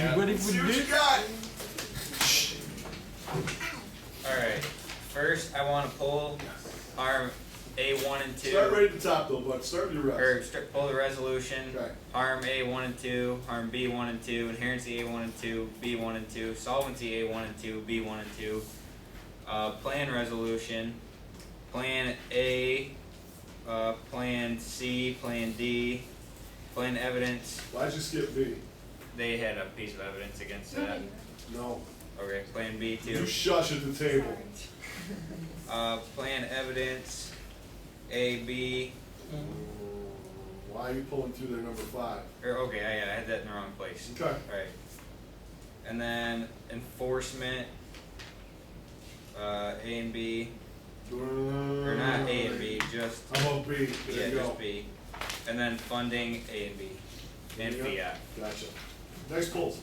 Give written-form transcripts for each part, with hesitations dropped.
Yeah. You ready for See what you this? got. Alright, first I want to pull arm A1 and 2. Start right at the top though, bud. Start with your reps. Pull the resolution. Okay. Harm A1 and 2, harm B1 and 2, inherency A1 and 2, B1 and 2, solvency A1 and 2, B1 and 2, plan resolution, plan A, plan C, plan D, plan evidence. Why'd you skip B? They had a piece of evidence against that. No. Okay, plan You B2. shush at the table. Plan evidence, A, B, Why are you pulling through there number 5? or okay, I had that in the wrong place. Okay. Alright. And then enforcement, A and B, or not A and B, just, How about B? There yeah, you go. just B. And then funding, A and B, and There you go. fiat. Gotcha. Next pulls.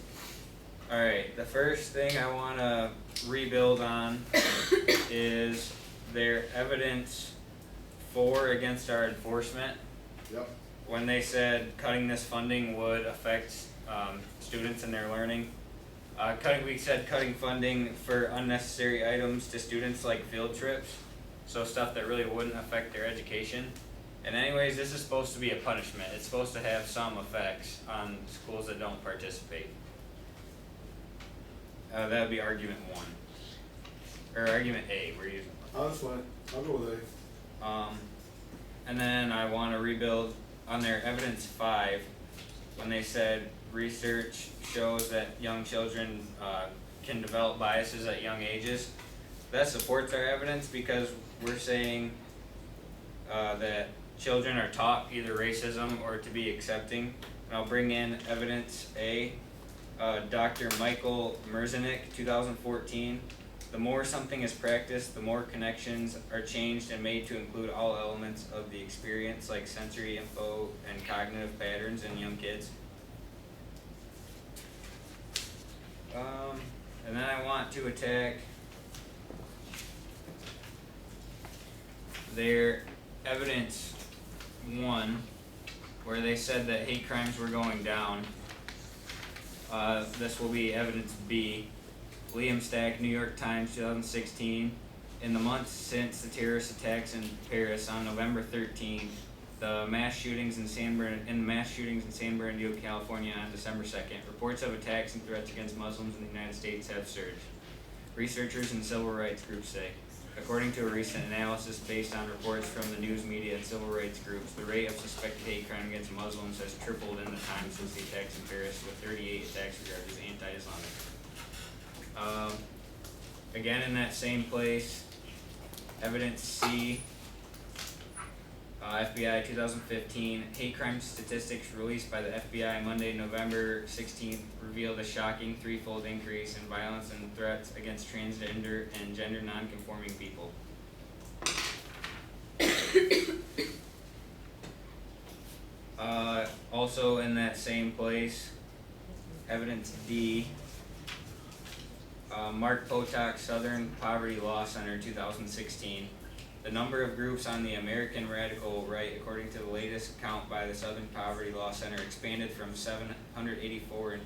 Alright, the first thing I wanna rebuild on is their evidence for against our enforcement. Yep. When they said cutting this funding would affect students and their learning. We said cutting funding for unnecessary items to students like field trips, so stuff that really wouldn't affect their education. And anyways, this is supposed to be a punishment. It's supposed to have some effects on schools that don't participate. That would be argument 1. Or argument A, we're using. Oh, that's fine. I'll go with A. And then I want to rebuild on their evidence 5, when they said research shows that young children can develop biases at young ages. That supports our evidence because we're saying that children are taught either racism or to be accepting. And I'll bring in evidence A, Dr. Michael Merzenich, 2014. The more something is practiced, the more connections are changed and made to include all elements of the experience, like sensory info and cognitive patterns in young kids. And then I want to attack their evidence 1, where they said that hate crimes were going down. This will be evidence B. Liam Stack, New York Times, 2016. In the months since the terrorist attacks in Paris on November 13th, the mass shootings in San Bernardino, California on December 2nd, reports of attacks and threats against Muslims in the United States have surged. Researchers and civil rights groups say, according to a recent analysis based on reports from the news media and civil rights groups, the rate of suspected hate crime against Muslims has tripled in the time since the attacks in Paris, with 38 attacks regarded as anti-Islamic. Again, in that same place, evidence C, FBI 2015, hate crime statistics released by the FBI Monday, November 16th revealed a shocking threefold increase in violence and threats against transgender and gender non-conforming people. Also in that same place, evidence D, Mark Potok, Southern Poverty Law Center, 2016. The number of groups on the American radical right, according to the latest count by the Southern Poverty Law Center, expanded from 784 in